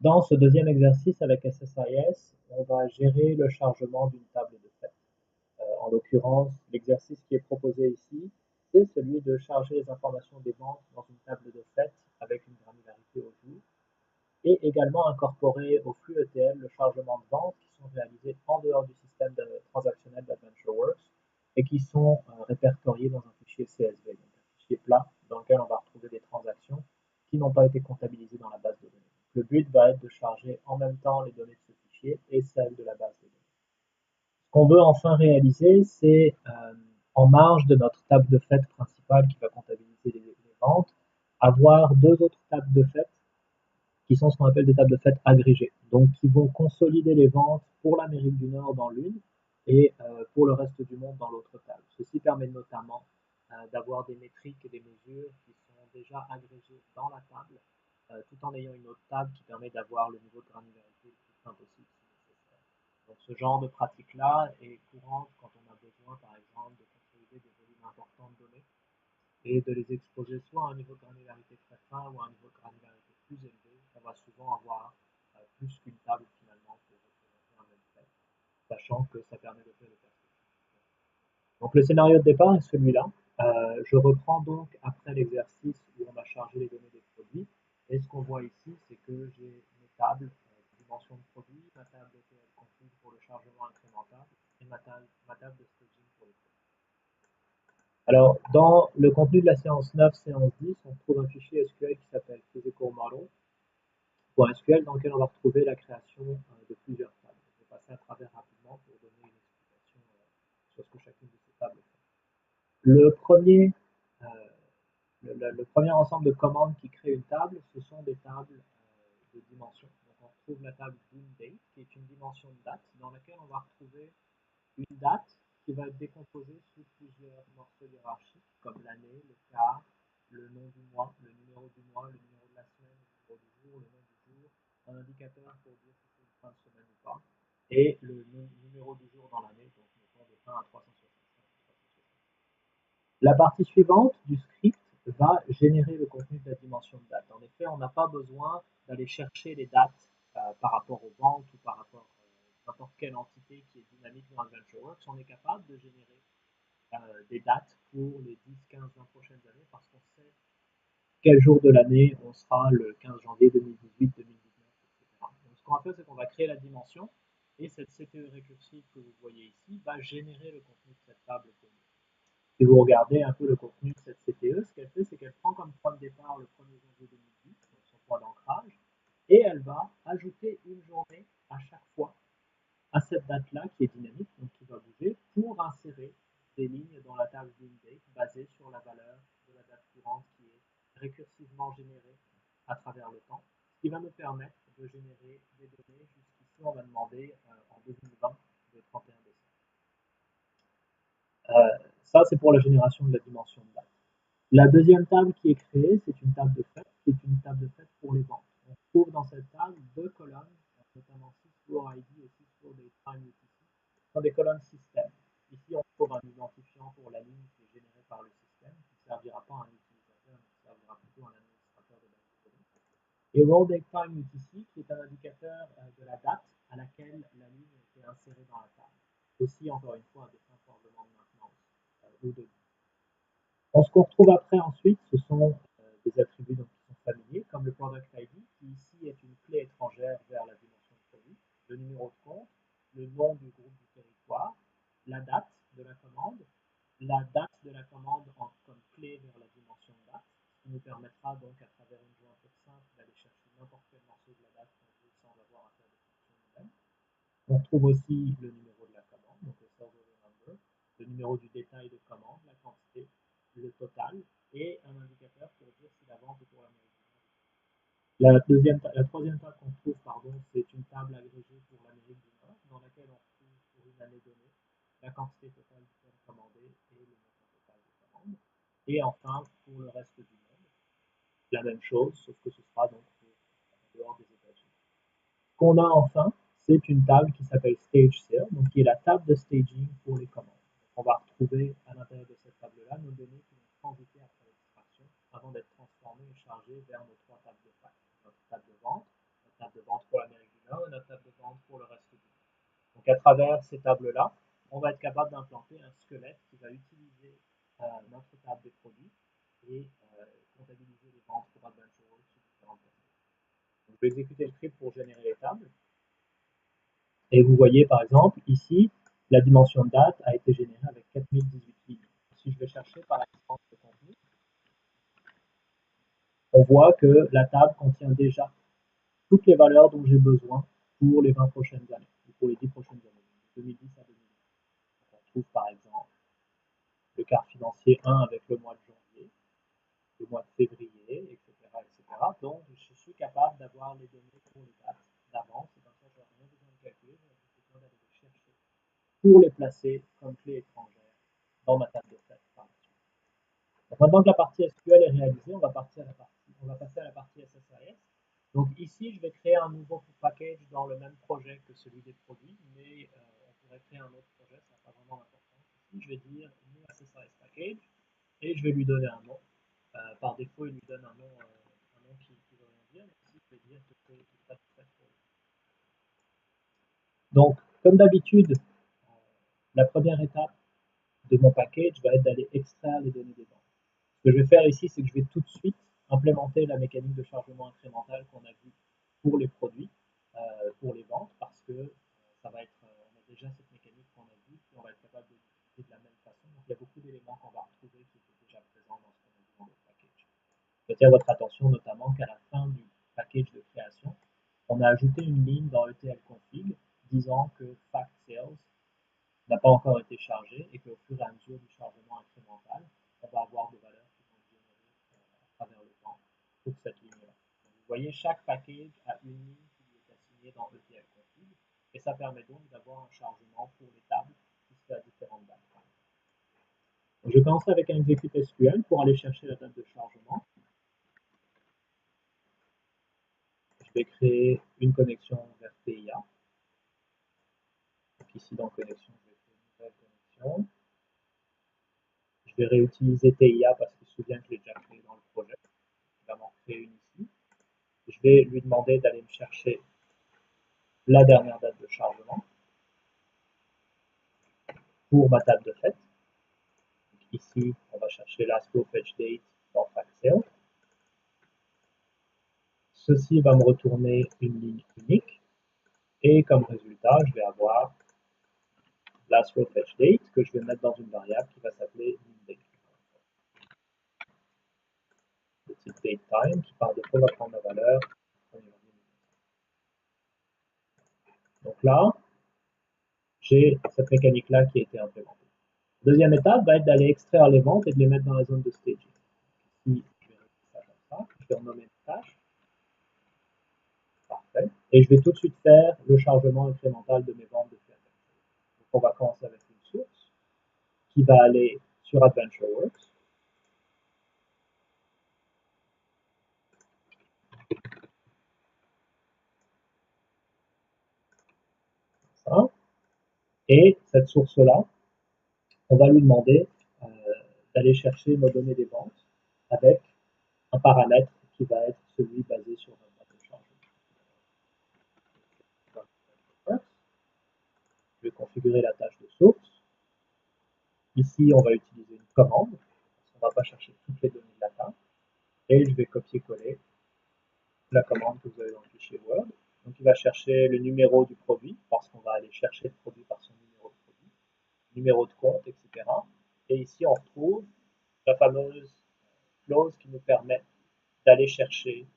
Dans ce deuxième exercice avec SSIS, on va gérer le chargement d'une table de fait. En l'occurrence, l'exercice qui est proposé ici, c'est celui de charger les informations des ventes dans une table de fait avec une granularité au jour et également incorporer au flux ETL le chargement de ventes qui sont réalisés en dehors du système transactionnel d'AdventureWorks et qui sont répertoriés dans un fichier CSV, donc un fichier plat dans lequel on va retrouver des transactions qui n'ont pas été comptabilisées dans la base de données. Le but va être de charger en même temps les données de ce fichier et celles de la base de données. Ce qu'on veut enfin réaliser, c'est en marge de notre table de fait principale qui va comptabiliser les ventes, avoir deux autres tables de fait qui sont ce qu'on appelle des tables de fait agrégées, donc qui vont consolider les ventes pour l'Amérique du Nord dans l'une et pour le reste du monde dans l'autre table. Ceci permet notamment d'avoir des métriques et des mesures qui sont déjà agrégées dans la table, tout en ayant une autre table qui permet d'avoir le niveau de granularité le plus fin possible si nécessaire. Donc ce genre de pratique-là est courante quand on a besoin, par exemple, de consolider des volumes importants de données et de les exposer soit à un niveau de granularité très fin ou à un niveau de granularité plus élevé. On va souvent avoir plus qu'une table finalement pour représenter un même fait, sachant que ça permet de faire des perspectives. Donc le scénario de départ est celui-là. Je reprends donc après l'exercice où on a chargé les données des produits. Et ce qu'on voit ici, c'est que j'ai mes tables de dimension de produit, ma table de TL config pour le chargement incrémental et ma table de staging pour les produits. Alors, dans le contenu de la séance 9, séance 10, on trouve un fichier SQL qui s'appelle physicalmodel.sql dans lequel on va retrouver la création de plusieurs tables. Je vais passer à travers rapidement pour donner une explication sur ce que chacune de ces tables fait. Le premier, euh, le premier ensemble de commandes qui crée une table, ce sont des tables de dimension. Donc, on retrouve la table date, qui est une dimension de date, dans laquelle on va retrouver une date qui va être décomposée sous plusieurs morceaux hiérarchiques, comme l'année, le quart, le nom du mois, le numéro de la semaine, le numéro du jour, le nom du jour, un indicateur pour dire si c'est une fin de semaine ou pas, et le numéro du jour dans l'année, donc mettons de 1 à 365 ou 365. La partie suivante du script va générer le contenu de la dimension de date. En effet, on n'a pas besoin d'aller chercher les dates par rapport aux ventes ou par rapport à n'importe quelle entité qui est dynamique dans AdventureWorks. On est capable de générer des dates pour les 10, 15, 20 prochaines années parce qu'on sait quel jour de l'année on sera le 15 janvier 2018, 2019, etc. Donc, ce qu'on va faire, c'est qu'on va créer la dimension et cette CTE récursive que vous voyez ici va générer le contenu de cette table pour nous. Si vous regardez un peu le contenu de cette CTE, ce qu'elle fait, c'est qu'elle prend comme point de départ le 1er janvier 2010, donc son point d'ancrage, et elle va ajouter une journée à chaque fois à cette date-là qui est dynamique, donc qui va bouger, pour insérer des lignes dans la table date basées sur la valeur de la date courante qui est récursivement générée à travers le temps, ce qui va nous permettre de générer des données. Jusqu'ici, on a demandé en 2020 de 31 décembre. Ça, c'est pour la génération de la dimension de date. La deuxième table qui est créée, c'est une table de fait, qui est une table de fait pour les ventes. On trouve dans cette table deux colonnes, notamment 6 for ID et 6 for Time UTC, qui sont des colonnes système. Ici, on trouve un identifiant pour la ligne qui est générée par le système, qui ne servira pas à un utilisateur, mais qui servira plutôt à un administrateur de base de données. Et Roll Date Time UTC, qui est un indicateur de la date à laquelle la ligne a été insérée dans la table. Aussi, encore une fois, à des fins probablement de maintenance ou de ce qu'on retrouve après ensuite, ce sont des attributs donc, qui sont familiers, comme le Product ID, qui ici est une clé étrangère vers la dimension de produit, le numéro de compte, le nom du groupe du territoire, la date de la commande comme clé vers la dimension de date, ce qui nous permettra donc à travers une jointure simple d'aller chercher n'importe quel morceau de la date qu'on veut sans avoir à faire de fonction nous-mêmes. On trouve aussi le numéro de la commande, donc le server number, le numéro du détail de commande, la quantité, le total et un indicateur pour dire si la vente est pour l'Amérique du Nord. La troisième table qu'on trouve, c'est une table agrégée pour l'Amérique du Nord, dans laquelle on trouve pour une année donnée la quantité totale d'items commandés et le montant total de commande. Et enfin, pour le reste du monde, la même chose, sauf que ce sera donc pour en dehors des États-Unis. Ce qu'on a enfin, c'est une table qui s'appelle Stage Sale, donc qui est la table de staging pour les commandes. Donc on va retrouver à l'intérieur de cette table-là nos données qui vont transiter après l'extraction avant d'être transformées et chargées vers nos trois tables de fac. Notre table de vente Donc à travers ces tables-là, on va être capable d'implanter un squelette qui va utiliser notre table des produits et comptabiliser les ventes pour AdventureWorks sur différentes plateformes. Donc, je vais exécuter le script pour générer les tables. Et vous voyez par exemple ici, la dimension de date a été générée avec 4018 lignes. Si je vais chercher par exemple le contenu, on voit que la table contient déjà toutes les valeurs dont j'ai besoin pour les 20 prochaines années, ou pour les 10 prochaines années, de 2010 à 2020. On trouve par exemple le quart financier 1 avec le mois de janvier, le mois de février, etc. etc. Donc je suis capable d'avoir les données pour les dates d'avance, et comme ça je n'ai rien besoin de calculer, j'ai besoin d'aller les chercher pour les placer comme clé étrangère dans ma table de fait. Donc, maintenant que la partie SQL est réalisée, on va passer à la partie SSIS. Donc ici, je vais créer un nouveau package dans le même projet que celui des produits, mais on pourrait créer un autre projet, ça n'a pas vraiment d'importance. Ici, je vais dire new SSIS package et je vais lui donner un nom. Par défaut, il lui donne un nom qui ne veut rien dire, mais ici, je vais dire que c'est tout fait pour lui. Donc, comme d'habitude, la première étape de mon package va être d'aller extraire les données des ventes. Ce que je vais faire ici, c'est que je vais tout de suite implémenter la mécanique de chargement incrémental qu'on a vu pour les produits, pour les ventes, parce que ça va être, on a déjà cette mécanique qu'on a vue, et on va être capable de l'utiliser de la même façon. Donc il y a beaucoup d'éléments qu'on va retrouver qui étaient déjà présents dans ce qu'on a vu dans le package. J'attire votre attention notamment qu'à la fin du package de création, on a ajouté une ligne dans ETL config disant que fact sales n'a pas encore été chargé et qu'au fur et à mesure du chargement incrémental, on va avoir des valeurs qui vont être générées à travers le temps pour cette ligne-là. Vous voyez, chaque package a une ligne qui lui est assignée dans ETL config et ça permet donc d'avoir un chargement pour les tables qui se fait à différentes dates. Donc, je commence avec un execute SQL pour aller chercher la date de chargement. Je vais créer une connexion vers TIA. Donc ici dans connexion, je vais créer une nouvelle connexion. Je vais réutiliser TIA parce qu'il se souvient que je l'ai déjà créé dans le projet. Je vais m'en créer une ici. Je vais lui demander d'aller me chercher la dernière date de chargement pour ma table de fait. Donc ici, on va chercher last row fetch date dans FactSale. Ceci va me retourner une ligne unique. Et comme résultat, je vais avoir last row fetch date que je vais mettre dans une variable qui va s'appeler date. Le type datetime qui par défaut va prendre la valeur. Donc là, j'ai cette mécanique-là qui a été implémentée. Deuxième étape va être d'aller extraire les ventes et de les mettre dans la zone de staging. Ici, je vais réaliser ça comme ça. Je vais renommer une tâche. Parfait. Et je vais tout de suite faire le chargement incrémental de mes ventes depuis AdventureWorks. Donc on va commencer avec une source qui va aller sur AdventureWorks. Ça. Et cette source-là, on va lui demander d'aller chercher nos données des ventes avec un paramètre qui va être celui basé sur notre date de chargement. Je vais configurer la tâche de source. Ici, on va utiliser une commande, parce qu'on ne va pas chercher toutes les données de la table. Et je vais copier-coller la commande que vous avez dans le fichier Word. Donc, il va chercher le numéro du produit, parce qu'on va aller chercher le produit par son numéro de produit, numéro de compte, etc. Et ici, on retrouve la fameuse clause qui nous permet d'aller chercher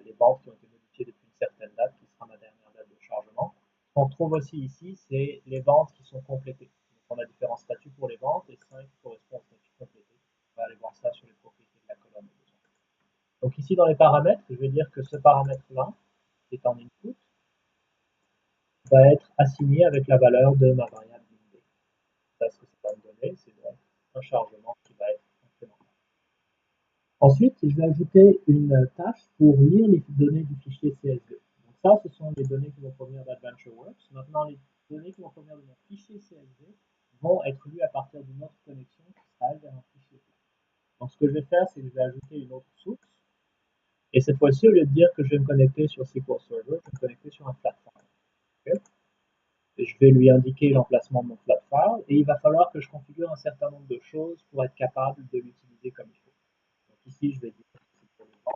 les ventes qui ont été modifiées depuis une certaine date, qui sera ma dernière date de chargement. Ce qu'on trouve aussi ici, c'est les ventes qui sont complétées. Donc, on a différents statuts pour les ventes et 5 correspondent au statut complété. On va aller voir ça sur les propriétés de la colonne. Donc ici, dans les paramètres, je vais dire que ce paramètre-là, qui est en input, va être assigné avec la valeur de ma variable index. Ça, ce que ça va me donner, c'est donc un chargement qui va être incrémental. Ensuite, je vais ajouter une tâche pour lire les données du fichier CSV. Donc ça, ce sont les données qui vont provenir d'AdventureWorks. Maintenant, les données qui vont provenir de mon fichier CSV vont être lues à partir d'une autre connexion qui sera elle vers un fichier plat. Donc ce que je vais faire, c'est que je vais ajouter une autre source. Et cette fois-ci, au lieu de dire que je vais me connecter sur SQL Server, je vais me connecter sur un flat file. Okay? je vais lui indiquer l'emplacement de mon flat file et il va falloir que je configure un certain nombre de choses pour être capable de l'utiliser comme il faut. Donc ici, je vais dire que c'est pour les ventes.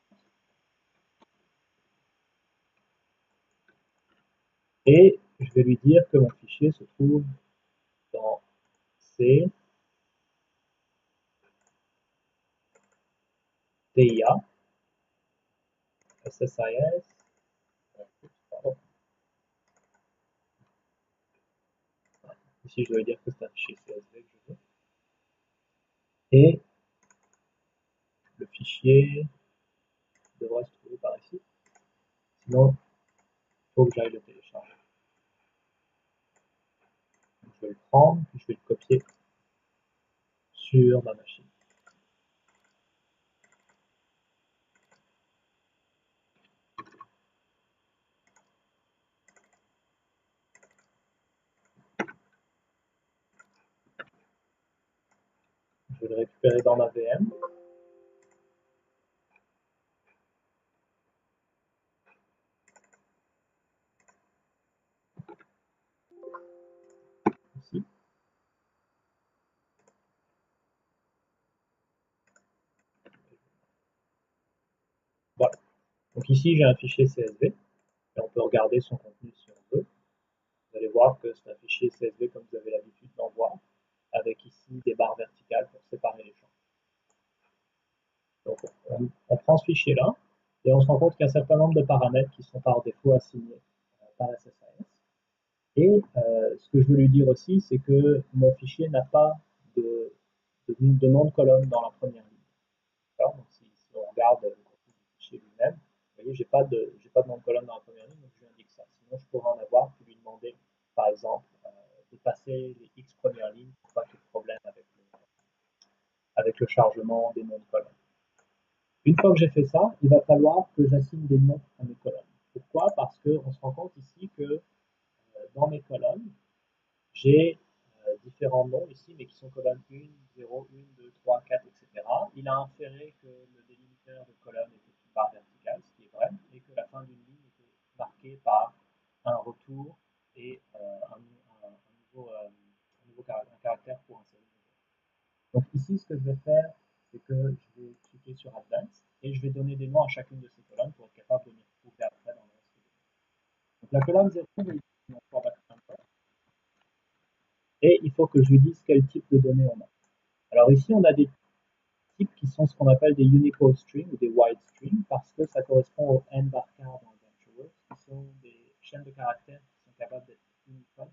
Et je vais lui dire que mon fichier se trouve dans C, TIA, SSIS, ici je dois dire que c'est un fichier CSV que je veux, et le fichier devrait se trouver par ici, sinon il faut que j'aille le télécharger. Donc, je vais le prendre, puis je vais le copier sur ma machine. Je vais le récupérer dans ma VM. Ici. Voilà. Donc ici, j'ai un fichier CSV, et on peut regarder son contenu si on veut. Vous allez voir que c'est un fichier CSV comme vous avez l'habitude d'en voir, avec ici des barres verticales pour séparer les champs. Donc on prend ce fichier-là, et on se rend compte qu'il y a un certain nombre de paramètres qui sont par défaut assignés par SSIS. Et ce que je veux lui dire aussi, c'est que mon fichier n'a pas de nom de colonne dans la première ligne. Donc si on regarde le contenu du fichier lui-même, vous voyez, j'ai pas de nom de colonne dans la première ligne, donc je lui indique ça. Sinon, je pourrais en avoir, puis lui demander, par exemple, de passer les X premières lignes pour pas qu'il y ait de problème avec le chargement des noms de colonnes. Une fois que j'ai fait ça, il va falloir que j'assigne des noms à mes colonnes. Pourquoi? Parce qu'on se rend compte ici que dans mes colonnes, j'ai différents noms ici, mais qui sont colonnes 1, 0, 1, 2, 3, 4, etc. Il a inféré que le délimiteur de colonne était une barre verticale, ce qui est vrai, et que la fin d'une ligne était marquée par un retour et un caractère pour insérer une nouvelle. Donc ici, ce que je vais faire, c'est que je vais cliquer sur Advanced et je vais donner des noms à chacune de ces colonnes pour être capable de m'y retrouver après dans le reste du document. Donc la colonne 0, je vais utiliser mon format number et il faut que je lui dise quel type de données on a. Alors ici, on a des types qui sont ce qu'on appelle des Unicode strings ou des wide strings parce que ça correspond au N bar char dans VentureWorks, qui sont des chaînes de caractères qui sont capables d'être Unicode,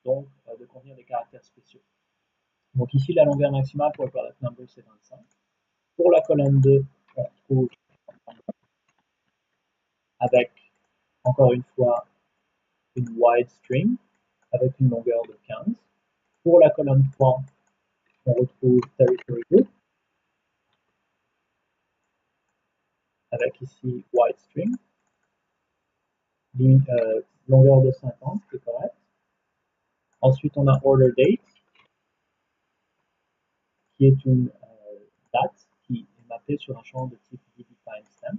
donc de contenir des caractères spéciaux. Donc ici, la longueur maximale pour le product number, c'est 25. Pour la colonne 2, on trouve avec, encore une fois, une wide string avec une longueur de 15. Pour la colonne 3, on retrouve territory group avec ici wide string, longueur de 50, c'est correct. Ensuite, on a order date, qui est une date qui est mappée sur un champ de type DB timestamp.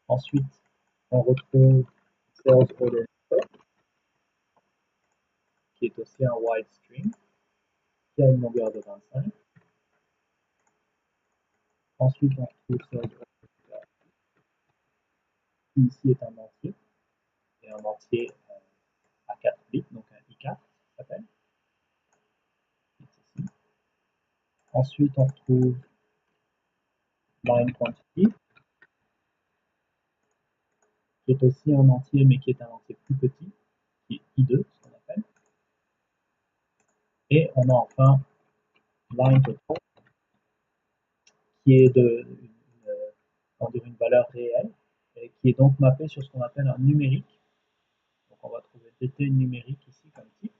Ensuite, on retrouve sales order number, qui est aussi un wide string, qui a une longueur de 25. Ensuite, on retrouve sales order number, qui ici est un entier, et un entier à 4 bits, donc un I4, ça s'appelle. Ensuite, on retrouve line quantity, qui est aussi un entier, mais qui est un entier plus petit, qui est I2, ce qu'on appelle. Et on a enfin line total, qui est une valeur réelle, et qui est donc mappée sur ce qu'on appelle un numérique. Donc on va trouver dt numérique ici comme type,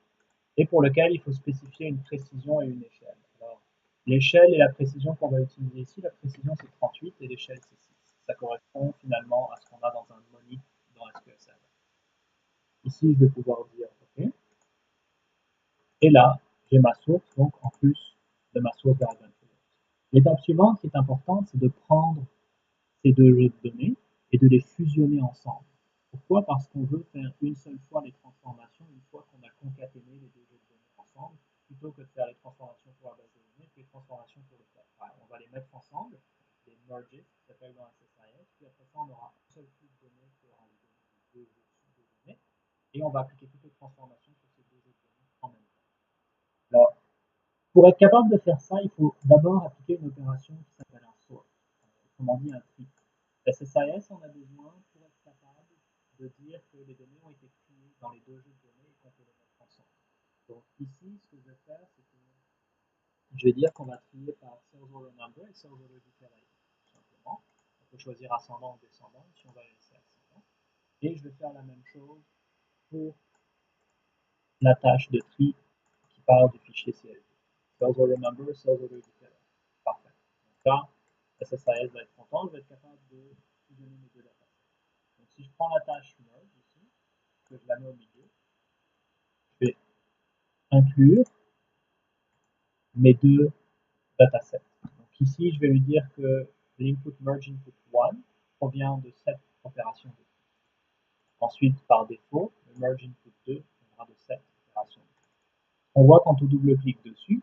et pour lequel il faut spécifier une précision et une échelle. Alors, l'échelle et la précision qu'on va utiliser ici, la précision c'est 38 et l'échelle c'est 6. Ça correspond finalement à ce qu'on a dans un monolith dans SQL Server. Ici, je vais pouvoir dire OK. Et là, j'ai ma source, donc en plus de ma source vers VentureWorks. L'étape suivante qui est importante, c'est de prendre ces deux jeux de données et de les fusionner ensemble. Pourquoi? Parce qu'on veut faire une seule fois les transformations une fois concaténer les deux jeux de données ensemble, plutôt que de faire les transformations pour la base de données, puis les transformations pour le fait. On va les mettre ensemble, les merges, ça s'appelle dans SSIS, puis après ça, on aura un seul flux de données qui aura les deux jeux de données, et on va appliquer toutes les transformations sur ces deux jeux de données en même temps. Alors, pour être capable de faire ça, il faut d'abord appliquer une opération qui s'appelle un sort, autrement dit un tri. SSIS, on a besoin pour être capable de dire que les données ont été triées dans les deux jeux de données et qu'on peut les mettre ensemble. Donc ici, ce que je vais faire, c'est que je vais dire qu'on va trier par sales order number et sales order detail ID, tout simplement. On peut choisir ascendant ou descendant, si on va laisser ascendant. Et je vais faire la même chose pour la tâche de tri qui part du fichier CSV. Sales order number, sales order detail ID. Parfait. Donc là, SSIS va être content, je vais être capable de fusionner mes deux datasets. Donc si je prends la tâche merge ici, que je la mets au milieu, je vais inclure mes deux datasets. Donc ici, je vais lui dire que l'input merge input 1 provient de cette opération de tri. Ensuite, par défaut, le merge input 2 viendra de cette opération de tri. On voit quand on double-clique dessus,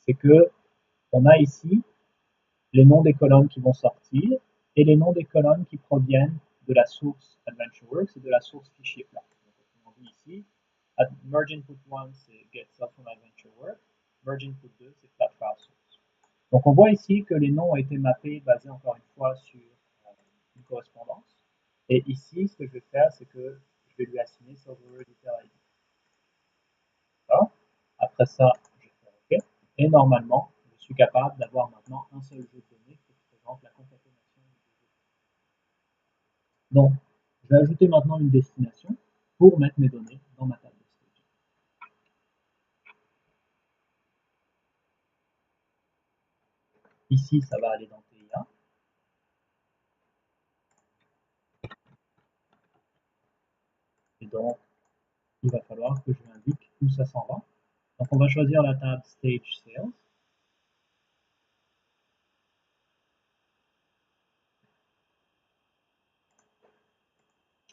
c'est que on a ici les noms des colonnes qui vont sortir et les noms des colonnes qui proviennent de la source AdventureWorks et de la source fichier plat. Donc, on dit ici, merge input 1 c'est get stuff from AdventureWorks, merge input 2 c'est flat file source. Donc on voit ici que les noms ont été mappés basés encore une fois sur une correspondance. Et ici, ce que je vais faire, c'est que je vais lui assigner Server Editor ID. Après ça, je vais faire OK. Et normalement, je suis capable d'avoir maintenant un seul jeu de données qui représente la concaténation des deux jeux de données. Donc, je vais ajouter maintenant une destination pour mettre mes données dans ma table de staging. Ici, ça va aller dans TIA. Et donc, il va falloir que je lui indique où ça s'en va. Donc, on va choisir la table Stage Sales.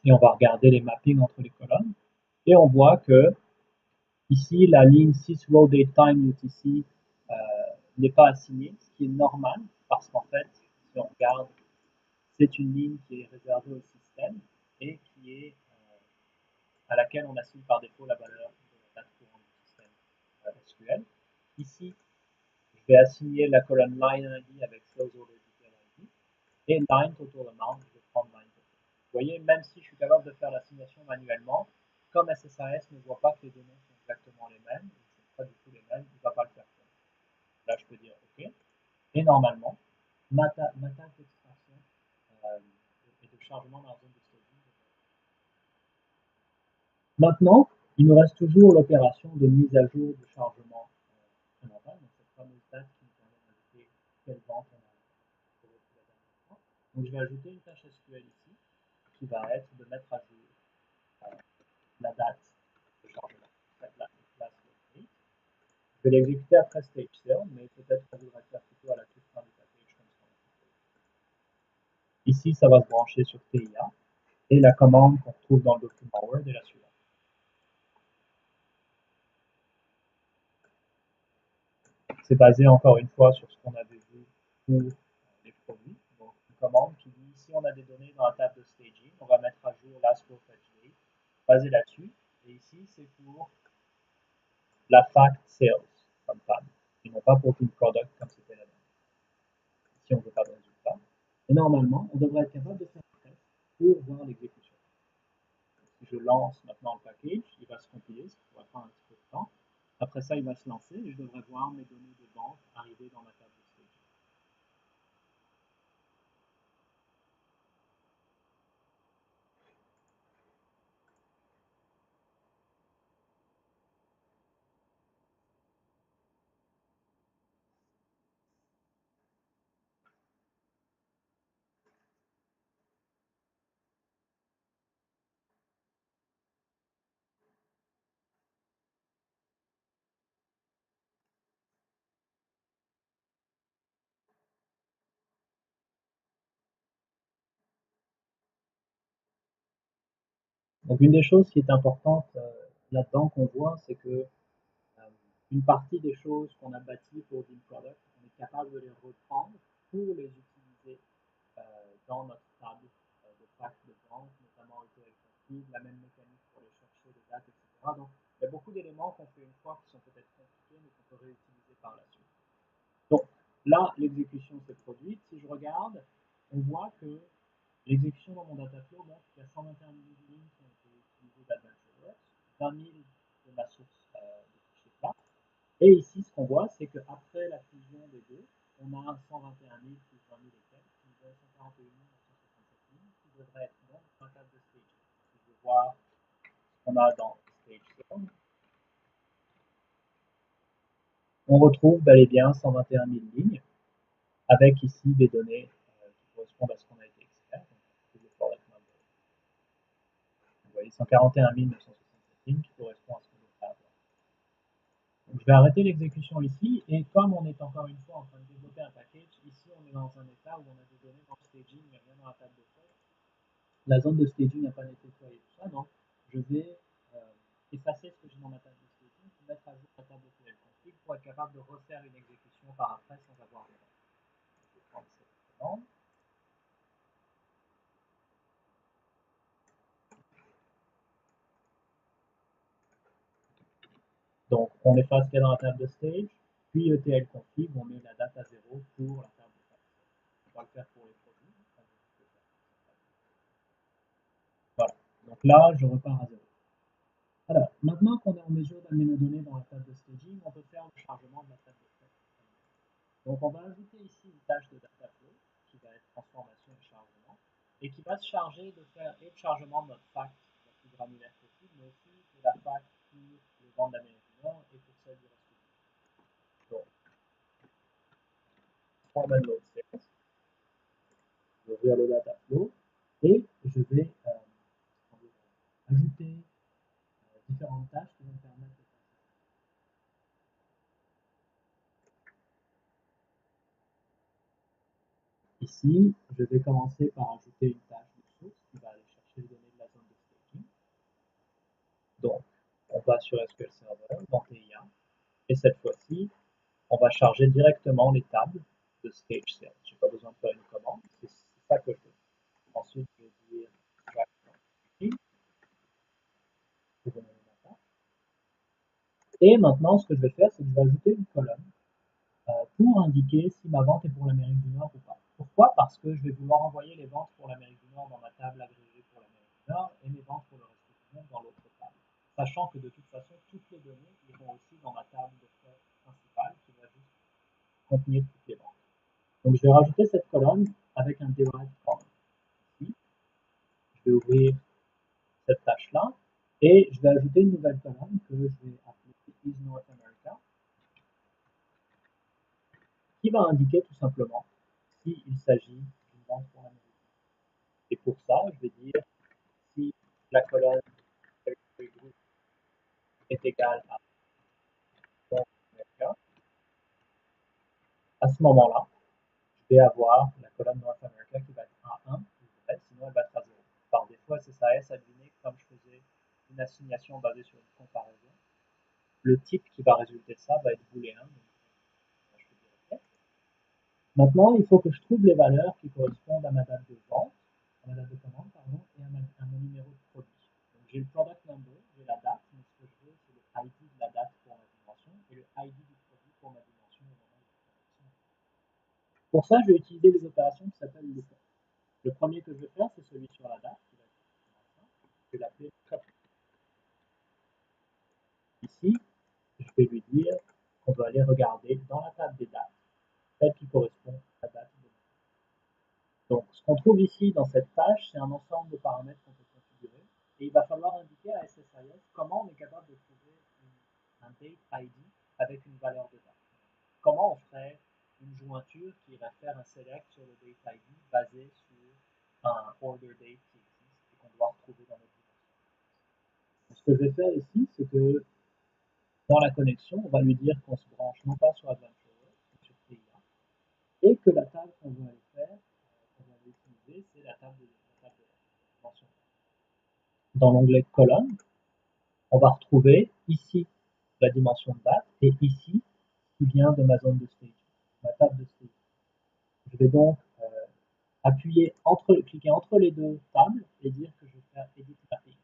Et on va regarder les mappings entre les colonnes. Et on voit que ici, la ligne 6 row date time UTC n'est pas assignée, ce qui est normal, parce qu'en fait, si on regarde, c'est une ligne qui est réservée au système et qui est à laquelle on assigne par défaut la valeur de la date courante du système SQL. Ici, je vais assigner la colonne line ID avec close order detail ID et line total amount, je vais prendre line total. Vous voyez, même si je suis capable de faire l'assignation manuellement, comme SSIS ne voit pas que les données sont exactement les mêmes, ou ne sont pas du tout les mêmes, il ne va pas le faire. Là, je peux dire OK. Et normalement, ma tâche d'extraction et de chargement dans la zone de staging. Maintenant, il nous reste toujours l'opération de mise à jour du chargement fondamental, donc cette fameuse date qui nous permet d'indiquer quelle vente on a trouvé la dernière fois. Donc je vais ajouter une tâche SQL ici qui va être de mettre à jour la date de chargement, la last date. Je vais l'exécuter après stage sale, mais peut-être qu'on voudrait faire plutôt à la toute fin du package comme ça. Ici, ça va se brancher sur TIA et la commande qu'on retrouve dans le document Word est la suivante. C'est basé encore une fois sur ce qu'on avait vu pour les produits. Donc, une commande qui dit si on a des données dans la table de staging, on va mettre à jour last row fetch date, basé là-dessus. Et ici, c'est pour la fact sales comme table, et non pas pour tout le product comme c'était la dernière. Ici, on ne veut pas de résultat. Et normalement, on devrait être capable de faire un test pour voir l'exécution. Si je lance maintenant le package, il va se compiler, ça pourrait prendre un petit peu de temps. Après ça, il va se lancer et je devrais voir mes données de vente arriver dans ma table de staging. Donc une des choses qui est importante là-dedans qu'on voit, c'est que une partie des choses qu'on a bâties pour Dean Product, on est capable de les reprendre pour les utiliser dans notre table de facts de vente, notamment ETL config, la même mécanique pour les chercher, les dates, etc. Donc, il y a beaucoup d'éléments qu'on fait une fois qui sont peut-être compliqués, mais qu'on peut réutiliser par la suite. Donc, là, l'exécution s'est produite. Si je regarde, on voit que l'exécution dans mon dataflow montre qu'il y a 121 000 lignes qui ont été utilisées d'AdventureWorks, 20 000 de ma source de fichiers plat. Et ici, ce qu'on voit, c'est qu'après la fusion des deux, on a 121 000 plus 20 000 et quelques, qui nous donne 141 967 lignes, qui devrait être donc dans la table de staging. Si je veux voir ce qu'on a dans Stage Zone, on retrouve bel et bien 121 000 lignes, avec ici des données qui correspondent à ce qu'on a été extrait. Vous voyez 141 967 lignes qui correspond à ce qu'on devrait avoir. Donc, je vais arrêter l'exécution ici, et comme on est encore une fois en train de développer un package, ici on est dans un état où on a des données dans le staging, mais rien dans la table de fait. La zone de staging n'a pas été nettoyée, tout ça, donc je vais effacer ce que j'ai dans ma table de staging, mettre à jour la table de TL config pour être capable de refaire une exécution par après sans avoir d'erreur. Je vais prendre cette commande. Donc, on efface ce qu'il y a dans la table de stage, puis ETL config, on met la date à 0 pour la table de stage. On va le faire pour les produits. Voilà. Donc là, je repars à 0. Alors, maintenant qu'on est en mesure d'amener nos données dans la table de staging, on peut faire le chargement de la table de fait. Donc, on va ajouter ici une tâche de dataflow qui va être transformation et chargement, et qui va se charger de faire et le chargement de notre fact la plus granulaire possible, mais aussi de la fact pour les ventes d'Amérique du Nord et pour celle du reste du monde. Donc, format load sales, je vais ouvrir le dataflow et je vais ajouter différentes tâches qui vont me permettre de faire ça. Ici, je vais commencer par ajouter une tâche de source qui va aller chercher les données de la zone de staging. Donc, on va sur SQL Server, dans TIA, et cette fois-ci, on va charger directement les tables de stage sales. Je n'ai pas besoin de faire une commande, c'est ça que je veux. Ensuite, je vais dire et maintenant, ce que je vais faire, c'est que je vais ajouter une colonne pour indiquer si ma vente est pour l'Amérique du Nord ou pas. Pourquoi? Parce que je vais vouloir envoyer les ventes pour l'Amérique du Nord dans ma table agrégée pour l'Amérique du Nord et mes ventes pour le reste du monde dans l'autre table. Sachant que de toute façon, toutes les données iront aussi dans ma table de fait principale qui va juste contenir toutes les ventes. Donc je vais rajouter cette colonne avec un derived column. Ici, je vais ouvrir cette tâche-là et je vais ajouter une nouvelle colonne que je vais appeler is North America, qui va indiquer tout simplement s'il s'agit d'une vente pour l'Amérique. Et pour ça, je vais dire si la colonne est égale à North America, à ce moment-là, je vais avoir la colonne North America qui va être à 1, sinon elle va être à 0. Par défaut, SSIS a deviné comme je faisais une assignation basée sur une comparaison. Le type qui va résulter de ça va être booléen. Donc, je peux dire OK. Maintenant, il faut que je trouve les valeurs qui correspondent à ma date de vente, à ma date de commande, pardon, et à mon numéro de produit. Donc, j'ai le product number, j'ai la date, mais ce que je veux, c'est le ID de la date pour ma dimension et le ID du produit pour ma dimension au moment de la transaction. Pour ça, je vais utiliser des opérations qui s'appellent lookup. Le premier que je vais faire, c'est celui sur la date, qui va être simple. Je vais l'appeler copy. Ici, je vais lui dire qu'on doit aller regarder dans la table des dates, celle qui correspond à la date de la. Donc, ce qu'on trouve ici dans cette tâche, c'est un ensemble de paramètres qu'on peut configurer. Et il va falloir indiquer à SSIS comment on est capable de trouver un date ID avec une valeur de date. Comment on ferait une jointure qui irait faire un select sur le date ID basé sur un order date qui existe et qu'on doit retrouver dans notre dimension. Ce que je vais faire ici, c'est que dans la connexion, on va lui dire qu'on se branche non pas sur AdventureWorks, mais sur TIA, et que la table qu'on veut aller faire, qu'on veut aller utiliser, c'est la table de dimension. Dans l'onglet colonne, on va retrouver ici la dimension de date et ici qui vient de ma zone de staging, ma table de staging. Je vais donc cliquer entre les deux tables et dire que je vais faire Edit Mapping.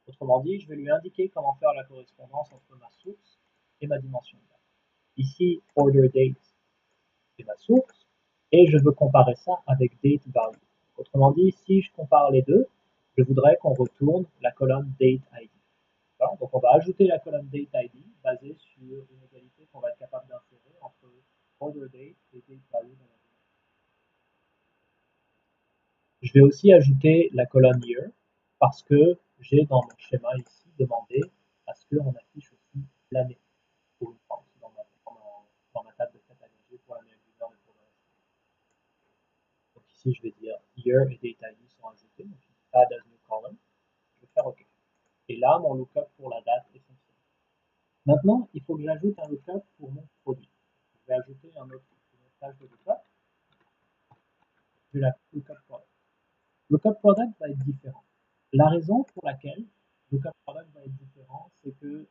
Autrement dit, je vais lui indiquer comment faire la correspondance entre ma source et ma dimension de date. Ici, Order Date, c'est ma source, et je veux comparer ça avec Date Value. Autrement dit, si je compare les deux, je voudrais qu'on retourne la colonne Date ID. Donc on va ajouter la colonne Date ID basée sur une égalité qu'on va être capable d'insérer entre Order Date et Date Value dans la vie. Je vais aussi ajouter la colonne Year parce que j'ai dans mon schéma ici demandé à ce qu'on affiche aussi l'année pour une fois dans ma table de fête agrégée pour l'Amérique du Nord et pour le reste. Donc ici, je vais dire Year et Date ID sont ajoutés. Donc Add as new column. Je vais faire OK. Et là, mon lookup pour la date est fonctionné. Maintenant, il faut que j'ajoute un lookup pour mon produit. Je vais ajouter une autre tâche de lookup. Je vais la lookup product. Lookup product va être différent. La raison pour laquelle lookup product va être différent, c'est que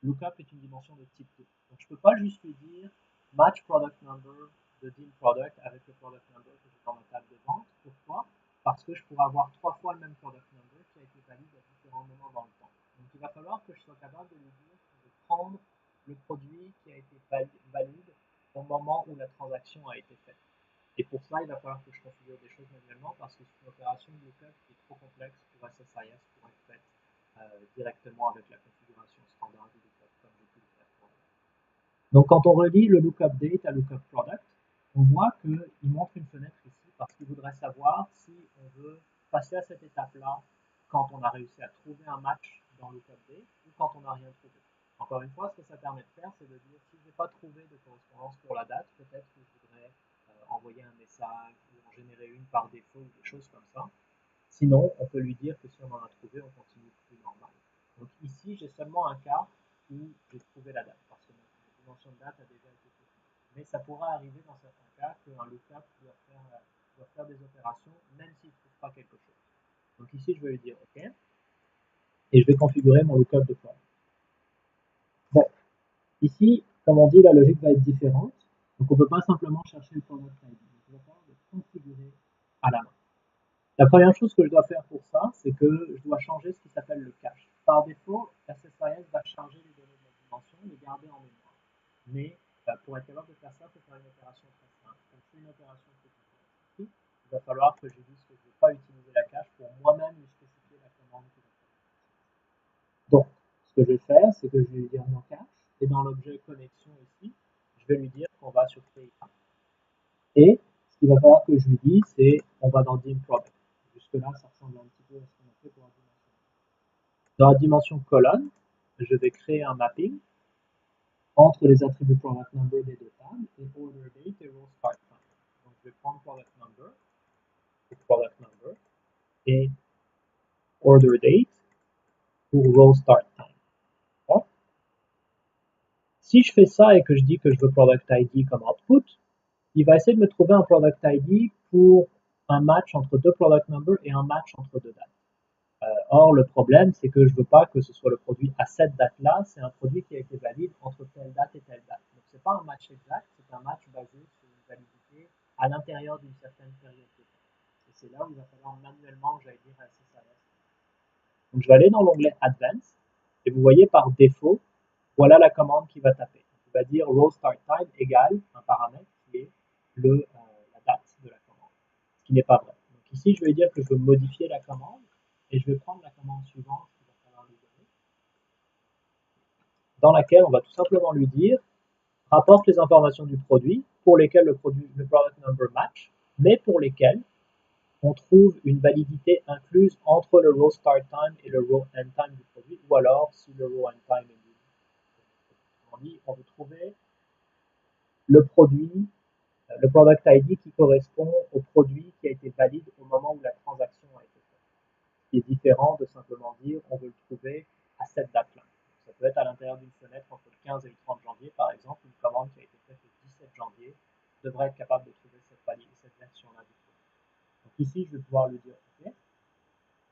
lookup est une dimension de type 2. Donc je ne peux pas juste lui dire match product number de dim product avec le product number que j'ai dans ma table de vente. Pourquoi? Parce que je pourrais avoir 3 fois le même product number qui a été valide à différents moments dans le temps. Donc il va falloir que je sois capable de lui dire que je vais prendre le produit qui a été valide au moment où la transaction a été faite. Et pour ça, il va falloir que je configure des choses manuellement parce que c'est une opération de lookup qui est trop complexe pour SSIS pour être faite directement avec la configuration standard du lookup comme j'ai pu le faire pour elle. Donc quand on relie le lookup date à lookup product, on voit qu'il montre une fenêtre ici parce qu'il voudrait savoir si on veut passer à cette étape-là quand on a réussi à trouver un match dans lookup date ou quand on n'a rien trouvé. Encore une fois, ce que ça permet de faire, c'est de dire si je n'ai pas trouvé de correspondance pour la date, peut-être que je voudrais envoyer un message ou en générer une par défaut ou des choses comme ça. Sinon, on peut lui dire que si on en a trouvé, on continue plus normal. Donc ici, j'ai seulement un cas où j'ai trouvé la date parce que ma dimension de date a déjà été faite. Mais ça pourra arriver dans certains cas qu'un lookup doit faire des opérations même s'il ne trouve pas quelque chose. Donc ici, je vais lui dire OK et je vais configurer mon lookup de forme. Bon, ici, comme on dit, la logique va être différente. Donc on ne peut pas simplement chercher le product ID. Donc on va falloir le configurer à la main. La première chose que je dois faire pour ça, c'est que je dois changer ce qui s'appelle le cache. Par défaut, SSIS va charger les données de la dimension, les garder en mémoire. Mais pour être capable de faire ça, il faut faire une opération très simple. Comme c'est une opération qui est complexe ici, il va falloir que je dise que je ne vais pas utiliser la cache pour moi-même lui spécifier la commande qui va faire. Donc, ce que je vais faire, c'est que je vais lui dire mon cache, et dans l'objet connexion ici, je vais lui dire qu'on va sur TIA. Et ce qu'il va falloir que je lui dise, c'est on va dans dim product. Jusque-là, ça ressemble un petit peu à ce qu'on a fait pour la dimension. Dans la dimension colonne, je vais créer un mapping entre les attributs product number des deux tables et order date et row start time. Donc je vais prendre product number et order date pour row start time. Bon. Si je fais ça et que je dis que je veux product ID comme output, il va essayer de me trouver un product ID pour un match entre deux product numbers et un match entre deux dates. Or, le problème, c'est que je ne veux pas que ce soit le produit à cette date-là, c'est un produit qui a été valide entre telle date et telle date. Donc, ce n'est pas un match exact, c'est un match basé sur une validité à l'intérieur d'une certaine période de temps. Et c'est là où il va falloir manuellement, j'allais dire, SSIS. Donc, je vais aller dans l'onglet Advanced, et vous voyez par défaut, voilà la commande qui va taper. Il va dire row start time égale un paramètre qui est la date de la commande, ce qui n'est pas vrai. Donc ici, je vais dire que je veux modifier la commande et je vais prendre la commande suivante qu'il va falloir lui donner, dans laquelle on va tout simplement lui dire rapporte les informations du produit pour lesquelles le product number match, mais pour lesquelles on trouve une validité incluse entre le row start time et le row end time du produit, ou alors si le row end time est nul. On veut trouver le produit, le product ID qui correspond au produit qui a été valide au moment où la transaction a été faite. Ce qui est différent de simplement dire on veut le trouver à cette date-là. Ça peut être à l'intérieur d'une fenêtre entre le 15 et le 30 janvier, par exemple, une commande qui a été faite le 17 janvier devrait être capable de trouver cette version-là du produit. Donc ici, je vais pouvoir lui dire OK.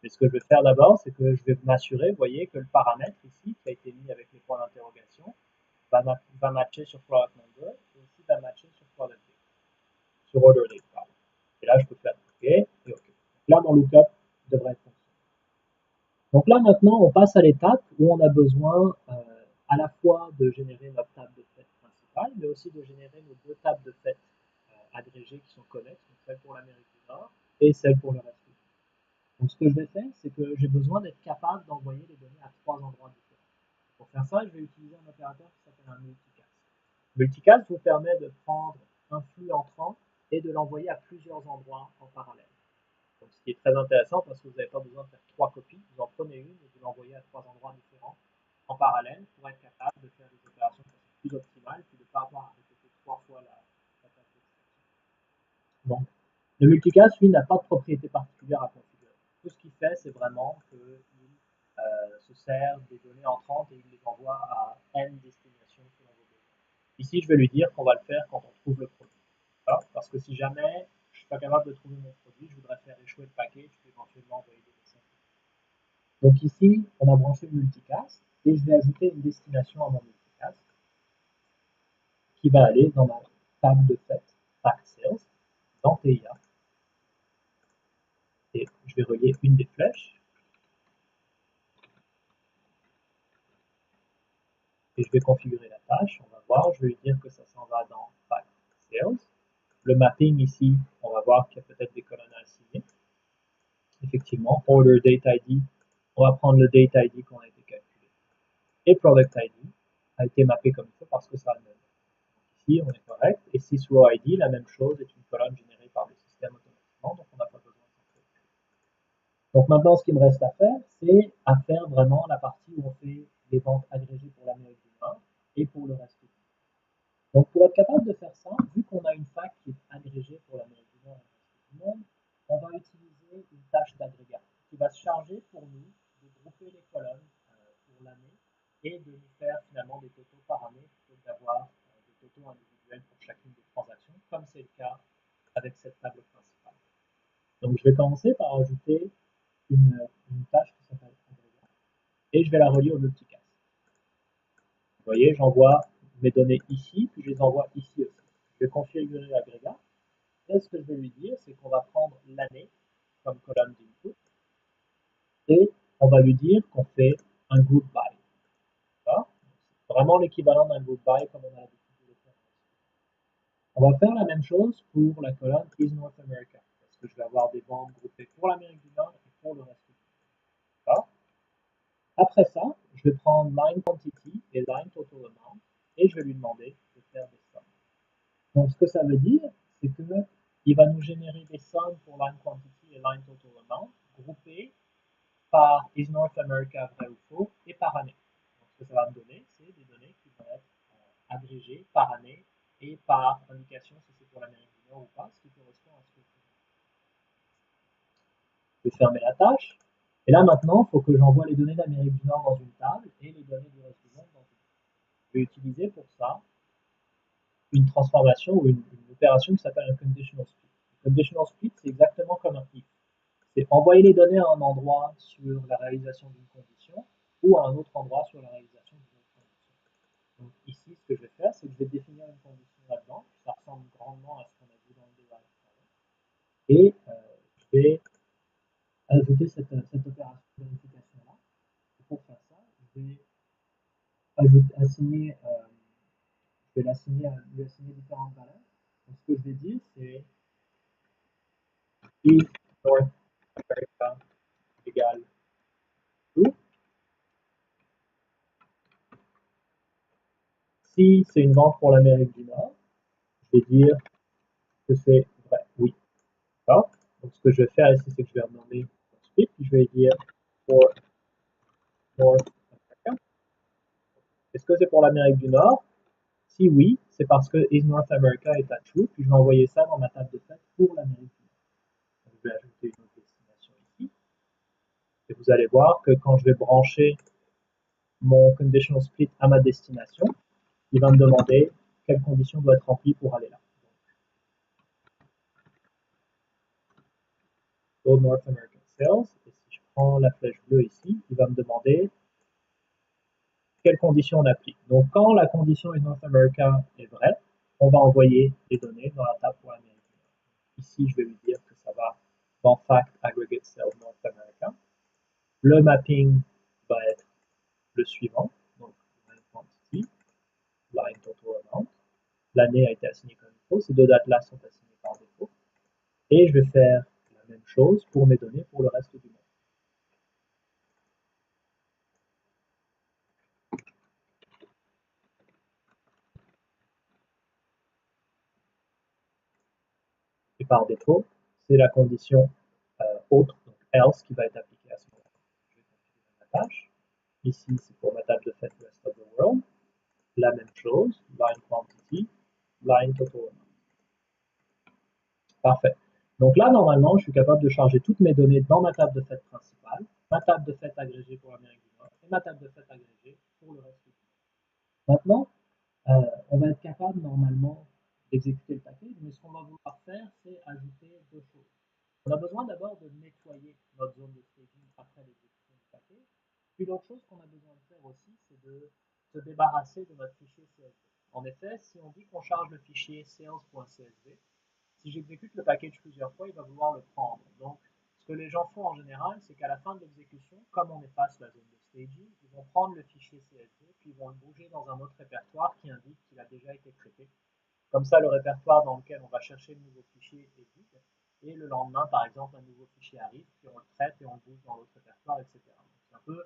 Mais ce que je vais faire d'abord, c'est que je vais m'assurer, vous voyez, que le paramètre ici, qui a été mis avec les points d'interrogation, va matcher sur product number et aussi va matcher sur product date, sur order date, pardon. Et là, je peux faire OK et OK. Donc là, mon lookup devrait être fonctionnel. Donc là, maintenant, on passe à l'étape où on a besoin à la fois de générer notre table de fête principale, mais aussi de générer nos deux tables de fête agrégées qui sont connexes, donc celle pour l'Amérique du Nord et celle pour le reste du monde. Donc ce que je vais faire, c'est que j'ai besoin d'être capable d'envoyer les données à trois endroits différents. Pour faire ça, je vais utiliser un opérateur qui s'appelle un multicast. Multicast vous permet de prendre un flux entrant et de l'envoyer à plusieurs endroits en parallèle. Donc, ce qui est très intéressant parce que vous n'avez pas besoin de faire trois copies, vous en prenez une et vous l'envoyez à trois endroits différents en parallèle pour être capable de faire des opérations qui sont plus optimales puis de ne pas avoir à répéter trois fois la tâche d'extraction. Donc, le multicast, lui, n'a pas de propriété particulière à configurer. Tout ce qu'il fait, c'est vraiment qu'il se sert des données entrantes et il les envoie à N destinations selon vos besoins. Ici, je vais lui dire qu'on va le faire quand on trouve le produit. Voilà, parce que si jamais je ne suis pas capable de trouver mon produit, je voudrais faire échouer le package, puis éventuellement envoyer des messages. Donc ici, on a branché le multicast et je vais ajouter une destination à mon multicast qui va aller dans ma table de fête Fact Sales dans TIA. Et je vais relier une des flèches. Et je vais configurer la tâche. On va voir, je vais lui dire que ça s'en va dans Fact Sales. Le mapping ici, on va voir qu'il y a peut-être des colonnes à assigner. Effectivement, Order Date ID, on va prendre le Date ID qu'on a été calculé. Et Product ID a été mappé comme il faut parce que ça a le même. Ici, on est correct. Et SysRow ID, la même chose, est une colonne générée par le système automatiquement, donc on n'a pas besoin de s'en préoccuper. Donc maintenant, ce qu'il me reste à faire, c'est à faire vraiment la partie où on fait les ventes agrégées pour l'Amérique du Nord et pour le reste du monde. Donc pour être capable de faire ça, vu qu'on a une fac qui est agrégée pour l'Amérique du Nord et le reste du monde, on va utiliser une tâche d'agrégat qui va se charger pour nous de grouper les colonnes pour l'année et de nous faire finalement des totaux par année plutôt que d'avoir des totaux individuels pour chacune des transactions, comme c'est le cas avec cette table principale. Donc je vais commencer par ajouter une tâche qui s'appelle agrégat et je vais la relier au multicast. Vous voyez, j'envoie mes données ici, puis je les envoie ici aussi. Je vais configurer l'agrégat. Et ce que je vais lui dire, c'est qu'on va prendre l'année comme colonne d'input et on va lui dire qu'on fait un group by. C'est vraiment l'équivalent d'un group by comme on a l'habitude de le faire. On va faire la même chose pour la colonne is North America, parce que je vais avoir des ventes groupées pour l'Amérique du Nord et pour le reste du monde. Après ça, je vais prendre line quantity et line total amount et je vais lui demander de faire des sommes. Donc ce que ça veut dire, c'est qu'il va nous générer des sommes pour line quantity et line total amount groupées par is North America vrai ou faux et par année. Donc ce que ça va me donner, c'est des données qui vont être agrégées par année et par indication si c'est pour l'Amérique du Nord ou pas, ce qui correspond à ce que je vais fermer la tâche. Et là maintenant, il faut que j'envoie les données d'Amérique du Nord dans une table et les données du reste du monde dans une table. Je vais utiliser pour ça une transformation ou une opération qui s'appelle un conditional split. Le conditional split, c'est exactement comme un if. C'est envoyer les données à un endroit sur la réalisation d'une condition ou à un autre endroit sur la réalisation d'une autre condition. Donc ici, ce que je vais faire, c'est que je vais définir une condition là-dedans. Ça ressemble grandement à ce qu'on a vu dans le derive. Et je vais ajouter cette opération de vérification-là. Pour faire ça, je vais assigner, je vais lui assigner différentes valeurs. Donc ce que je vais dire, c'est if North America égale true. Si c'est une vente pour l'Amérique du Nord, je vais dire que c'est vrai, oui. Donc ce que je vais faire ici, c'est que je vais renommer split, puis je vais dire for North America. Est-ce que c'est pour l'Amérique du Nord? Si oui, c'est parce que is North America est à true, puis je vais envoyer ça dans ma table de fête pour l'Amérique du Nord. Donc, je vais ajouter une autre destination ici. Et vous allez voir que quand je vais brancher mon conditional split à ma destination, il va me demander quelle condition doit être remplie pour aller là. Donc, North American Sales, et si je prends la flèche bleue ici, il va me demander quelles conditions on applique. Donc, quand la condition in North America est vraie, on va envoyer les données dans la table pour l'Amérique du Nord. Ici, je vais lui dire que ça va dans Fact Aggregate Sales North America. Le mapping va être le suivant, donc line quantity, line total amount. L'année a été assignée comme il faut, ces deux dates-là sont assignées par défaut. Et je vais faire la même chose pour mes données pour le reste du monde. Et par défaut, c'est la condition autre, donc else, qui va être appliquée à ce moment-là. Je vais configurer ma tâche. Ici, c'est pour ma table de fait Rest of the World. La même chose, line quantity, line total amount. Parfait. Donc là, normalement, je suis capable de charger toutes mes données dans ma table de fait principale, ma table de fait agrégée pour l'Amérique du Nord et ma table de fait agrégée pour le reste du monde. Maintenant, on va être capable normalement d'exécuter le package, mais ce qu'on va vouloir faire, c'est ajouter deux choses. On a besoin d'abord de nettoyer notre zone de staging après l'exécution du package. Puis l'autre chose qu'on a besoin de faire aussi, c'est de se débarrasser de notre fichier CSV. En effet, si on dit qu'on charge le fichier sales.csv, si j'exécute le package plusieurs fois, il va vouloir le prendre. Donc, ce que les gens font en général, c'est qu'à la fin de l'exécution, comme on efface la zone de staging, ils vont prendre le fichier CSV, puis ils vont le bouger dans un autre répertoire qui indique qu'il a déjà été traité. Comme ça, le répertoire dans lequel on va chercher le nouveau fichier est vide, et le lendemain, par exemple, un nouveau fichier arrive, puis on le traite et on le bouge dans l'autre répertoire, etc. C'est un peu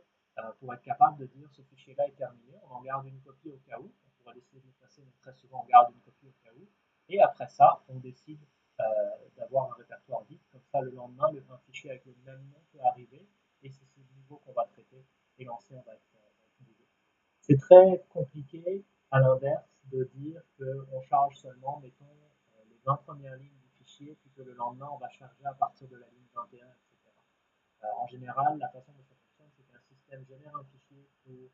pour être capable de dire ce fichier-là est terminé, on en garde une copie au cas où, on pourrait décider de l'effacer, mais très souvent on garde une copie au cas où, et après ça, on décide d'avoir un répertoire vide, comme ça le lendemain, un fichier avec le même nom peut arriver, et c'est ce nouveau qu'on va traiter, et l'ancien va être bougé. C'est très compliqué, à l'inverse, de dire qu'on charge seulement, mettons, les 20 premières lignes du fichier, puis que le lendemain, on va charger à partir de la ligne 21, etc. En général, la façon dont ça fonctionne, c'est qu'un système génère un fichier pour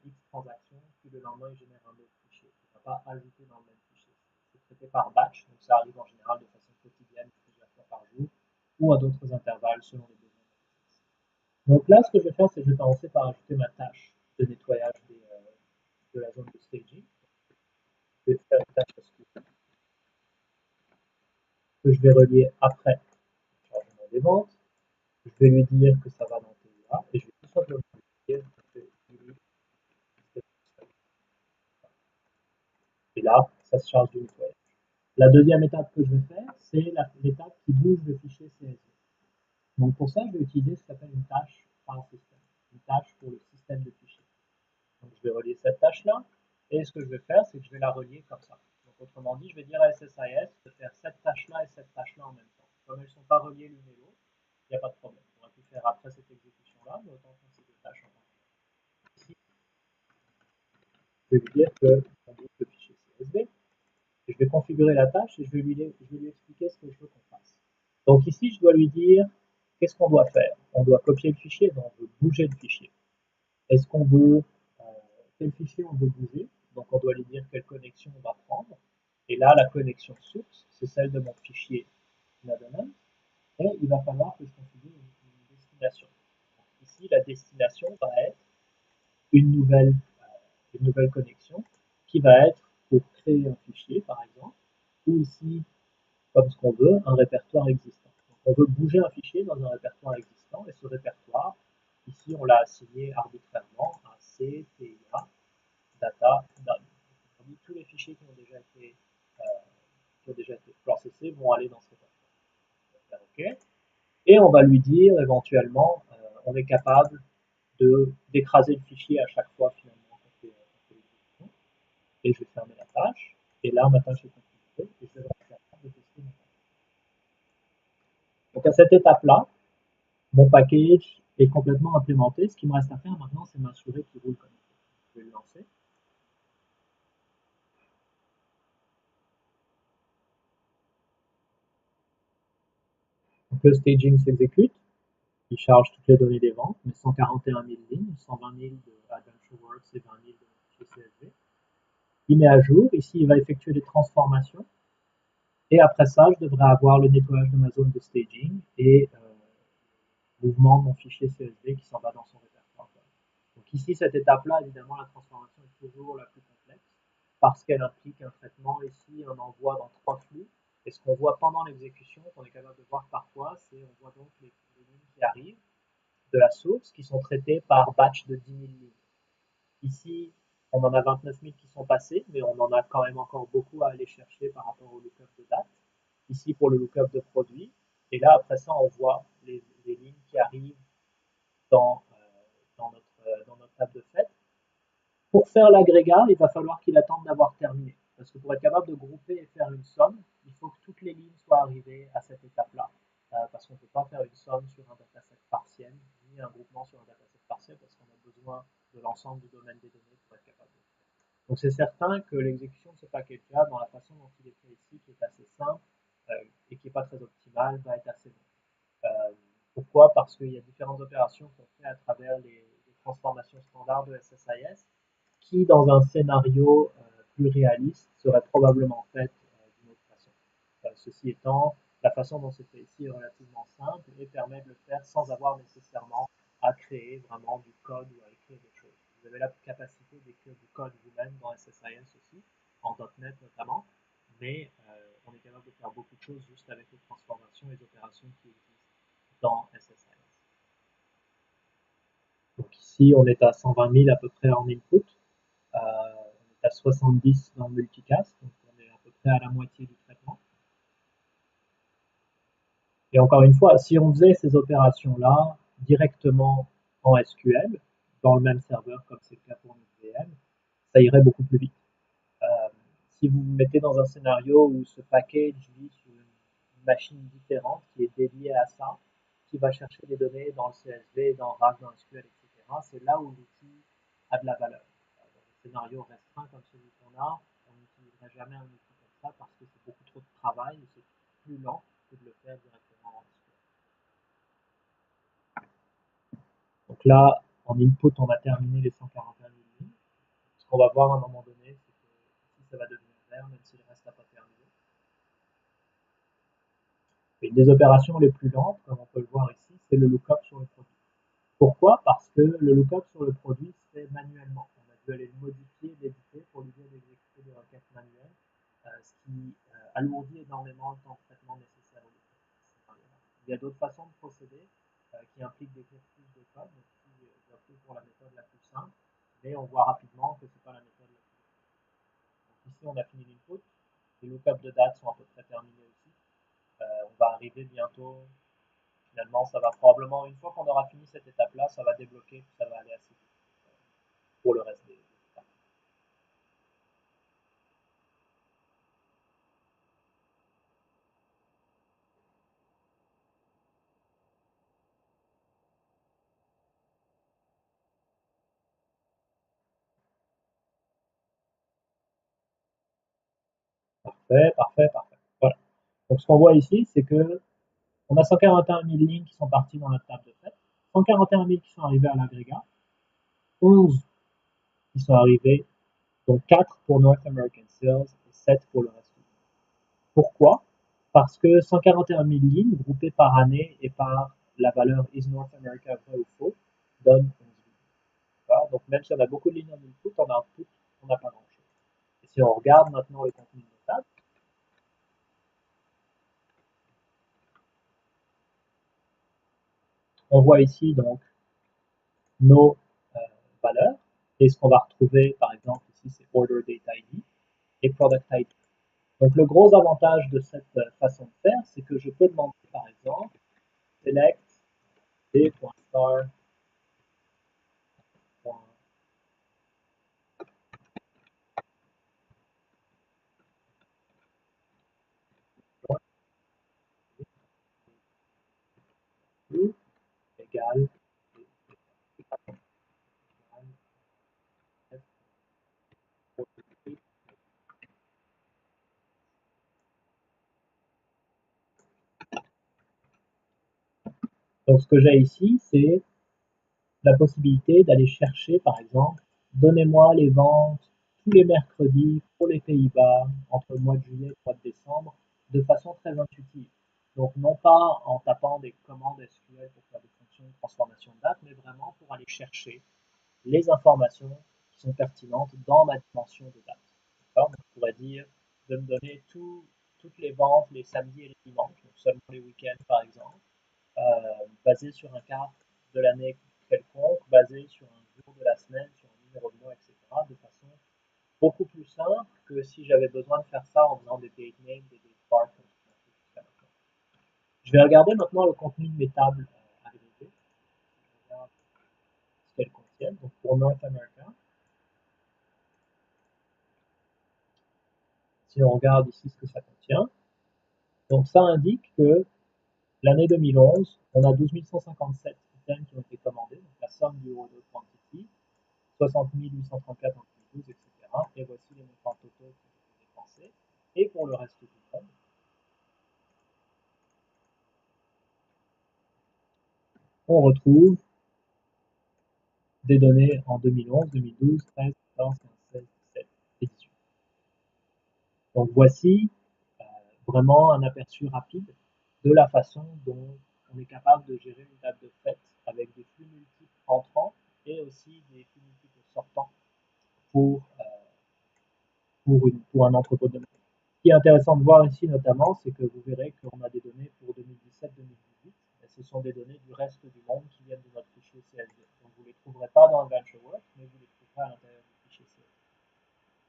X transactions, puis le lendemain, il génère un autre fichier. Il ne va pas ajouter dans le même fichier. C'est traité par batch, donc ça arrive en général de façon quotidienne, plusieurs fois par jour, ou à d'autres intervalles selon les besoins de l'exercice. Donc là, ce que je vais faire, c'est que je vais commencer par ajouter ma tâche de nettoyage de la zone de staging. Je vais faire une tâche que je vais relier après le chargement des ventes. Je vais lui dire que ça va dans TIA et je vais tout simplement lui dire que et là, ça se charge du nettoyage. La deuxième étape que je vais faire, c'est l'étape qui bouge le fichier CSV. Donc pour ça, je vais utiliser ce qu'on appelle une tâche file system, une tâche pour le système de fichiers. Donc je vais relier cette tâche-là, et ce que je vais faire, c'est que je vais la relier comme ça. Donc autrement dit, je vais dire à SSIS de faire cette tâche-là et cette tâche-là en même temps. Comme elles ne sont pas reliées l'une et l'autre, il n'y a pas de problème. On va tout faire après cette exécution-là, mais autant faire ces deux tâches en même temps. Ici, je vais lui dire qu'on bouge le fichier CSV, et je vais configurer la tâche et je vais lui expliquer ce que je veux qu'on fasse. Donc ici, je dois lui dire qu'est-ce qu'on doit faire. On doit copier le fichier, donc on veut bouger le fichier. Est-ce qu'on veut, quel fichier on veut bouger? Donc on doit lui dire quelle connexion on va prendre. Et là, la connexion source, c'est celle de mon fichier Nadonan. Et il va falloir que je configure une destination. Donc ici, la destination va être une nouvelle connexion qui va être pour créer un fichier, par exemple, ou ici, comme ce qu'on veut, un répertoire existant. Donc on veut bouger un fichier dans un répertoire existant, et ce répertoire, ici, on l'a assigné arbitrairement à C, TIA, data, done. On dit tous les fichiers qui ont déjà été processés vont aller dans ce répertoire. OK. Et on va lui dire éventuellement, on est capable d'écraser le fichier à chaque fois finalement qu'on fait l'exécution. Et je vais fermer la tâche. Et là, ma tâche est configurée et je vais être capable de tester ma tâche. Donc à cette étape-là, mon package est complètement implémenté. Ce qui me reste à faire maintenant, c'est m'assurer qu'il roule comme il faut. Je vais le lancer. Donc le staging s'exécute. Il charge toutes les données des ventes, mais 141 000 lignes, 120 000 de AdventureWorks et 20 000 de CSV. Il met à jour. Ici, il va effectuer des transformations. Et après ça, je devrais avoir le nettoyage de ma zone de staging et mouvement de mon fichier CSV qui s'en va dans son répertoire. Donc ici, cette étape-là, évidemment, la transformation est toujours la plus complexe parce qu'elle implique un traitement ici, un envoi dans 3 flux. Et ce qu'on voit pendant l'exécution, qu'on est capable de voir parfois, c'est on voit donc les lignes qui arrivent de la source qui sont traitées par batch de 10 000 lignes. Ici, on en a 29 000 qui sont passées, mais on en a quand même encore beaucoup à aller chercher par rapport au lookup de date. Ici, pour le lookup de produit. Et là, après ça, on voit les lignes qui arrivent dans, dans notre table de fait. Pour faire l'agrégat, il va falloir qu'il attende d'avoir terminé. Parce que pour être capable de grouper et faire une somme, il faut que toutes les lignes soient arrivées à cette étape-là. Parce qu'on ne peut pas faire une somme sur un dataset partiel, ni un groupement sur un dataset partiel, parce qu'on a besoin de l'ensemble du domaine des données pour être capable de le faire. Donc c'est certain que l'exécution de ce package-là, dans la façon dont il est fait ici, qui est assez simple et qui n'est pas très optimale, va être assez long. Pourquoi? Parce qu'il y a différentes opérations qu'on fait à travers les transformations standards de SSIS qui, dans un scénario plus réaliste, seraient probablement faites d'une autre façon. Ceci étant, la façon dont c'est fait ici est relativement simple et permet de le faire sans avoir nécessairement à créer vraiment du code ou à écrire des choses. Vous avez la capacité d'écrire du code vous-même dans SSIS aussi, en .NET notamment, mais on est capable de faire beaucoup de choses juste avec les transformations et les opérations qui existent dans SSIS. Donc ici, on est à 120 000 à peu près en input. On est à 70 dans le multicast, donc on est à peu près à la moitié du traitement. Et encore une fois, si on faisait ces opérations-là directement en SQL, dans le même serveur comme c'est le cas pour notre VM, ça irait beaucoup plus vite. Si vous vous mettez dans un scénario où ce package vit sur une machine différente qui est dédiée à ça, qui va chercher des données dans le CSV, dans RAG, dans SQL, etc., c'est là où l'outil a de la valeur. Dans un scénario restreint comme celui qu'on a, on n'utiliserait jamais un outil comme ça parce que c'est beaucoup trop de travail et c'est plus lent que de le faire directement en SQL. Donc là, en input, on a terminé les 141 000 lignes. Ce qu'on va voir à un moment donné, c'est que ici, ça va devenir vert, même si le reste n'a pas terminé. Une des opérations les plus lentes, comme on peut le voir ici, c'est le lookup sur le produit. Pourquoi? Parce que le lookup sur le produit se fait manuellement. On a dû aller le modifier, l'éditer pour lui dire d'exécuter des requêtes manuelles, ce qui alourdit énormément le temps de traitement nécessaire au lookup. Il y a d'autres façons de procéder qui impliquent d'écrire plus de code. Donc ici, j'ai opté pour la méthode la plus simple, mais on voit rapidement que ce n'est pas la méthode la plus efficace. Donc ici, on a fini l'input. Les lookups de date sont à peu près terminés aussi. On va arriver bientôt. Finalement, ça va probablement, une fois qu'on aura fini cette étape-là, ça va débloquer, ça va aller assez vite pour le reste des étapes. Parfait, parfait, parfait. Voilà. Donc ce qu'on voit ici, c'est que on a 141 000 lignes qui sont parties dans notre table de fait, 141 000 qui sont arrivées à l'agrégat, 11 qui sont arrivées, donc 4 pour North American Sales et 7 pour le reste du monde. Pourquoi? Parce que 141 000 lignes groupées par année et par la valeur is North America vrai ou faux donne 11 lignes. Donc même si on a beaucoup de lignes en input, en output, on n'a pas grand-chose. Et si on regarde maintenant le contenu de nos tables, on voit ici donc nos valeurs. Et ce qu'on va retrouver, par exemple, ici, c'est Order Date ID et Product ID. Donc le gros avantage de cette façon de faire, c'est que je peux demander, par exemple, select d.star. Égal. Donc ce que j'ai ici, c'est la possibilité d'aller chercher, par exemple, donnez-moi les ventes tous les mercredis pour les Pays-Bas entre le mois de juillet et le mois de décembre de façon très intuitive. Donc non pas en tapant des commandes SQL pour faire des fonctions opération de transformation de date, mais vraiment pour aller chercher les informations qui sont pertinentes dans ma dimension de date. Donc, on pourrait dire de me donner toutes les ventes les samedis et les dimanches, donc seulement les week-ends par exemple, basé sur un quart de l'année quelconque, basé sur un jour de la semaine, sur un numéro de mois, etc., de façon beaucoup plus simple que si j'avais besoin de faire ça en faisant des date names, des date bars, comme on a fait jusqu'à maintenant. Je vais regarder maintenant le contenu de mes tables agrégées. Je regarde ce qu'elles contiennent. Donc pour North America, si on regarde ici ce que ça contient, donc ça indique que l'année 2011, on a 12 157 items qui ont été commandés, donc la somme du order quantity, 60 834 en 2012, etc. Et voici les montants totaux qui ont été dépensés. Et pour le reste du monde, on retrouve des données en 2011, 2012, 13, 14, 15, 16, 17 et 18. Donc voici vraiment un aperçu rapide de la façon dont on est capable de gérer une table de fête avec des flux multiples entrants et aussi des flux multiples sortants pour, pour un entrepôt de données. Ce qui est intéressant de voir ici notamment, c'est que vous verrez qu'on a des données pour 2017-2018, et ce sont des données du reste du monde qui viennent de notre fichier CSV. Donc vous ne les trouverez pas dans le VentureWorks, mais vous les trouverez à l'intérieur du fichier CSV.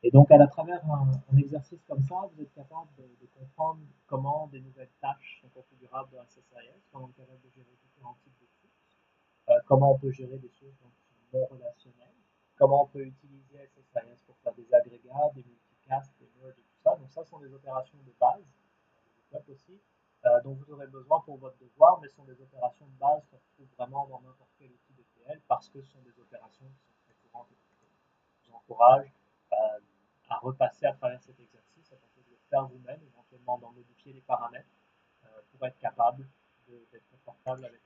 Et donc, à travers un exercice comme ça, vous êtes capable de comprendre comment des nouvelles tâches sont configurables dans SSIS, comment on est capable de gérer différents types de sources, comment on peut gérer des sources qui sont non relationnelles, comment on peut utiliser SSIS pour faire des agrégats, des multicasts, des merges et tout ça. Donc, ça sont des opérations de base, aussi, dont vous aurez besoin pour votre devoir, mais ce sont des opérations de base qu'on trouve vraiment dans n'importe quel outil de PL parce que ce sont des opérations qui sont très courantes et très connues. Je vous encourage à repasser à travers cet exercice, à tenter de le faire vous-même, éventuellement d'en modifier les paramètres pour être capable d'être confortable avec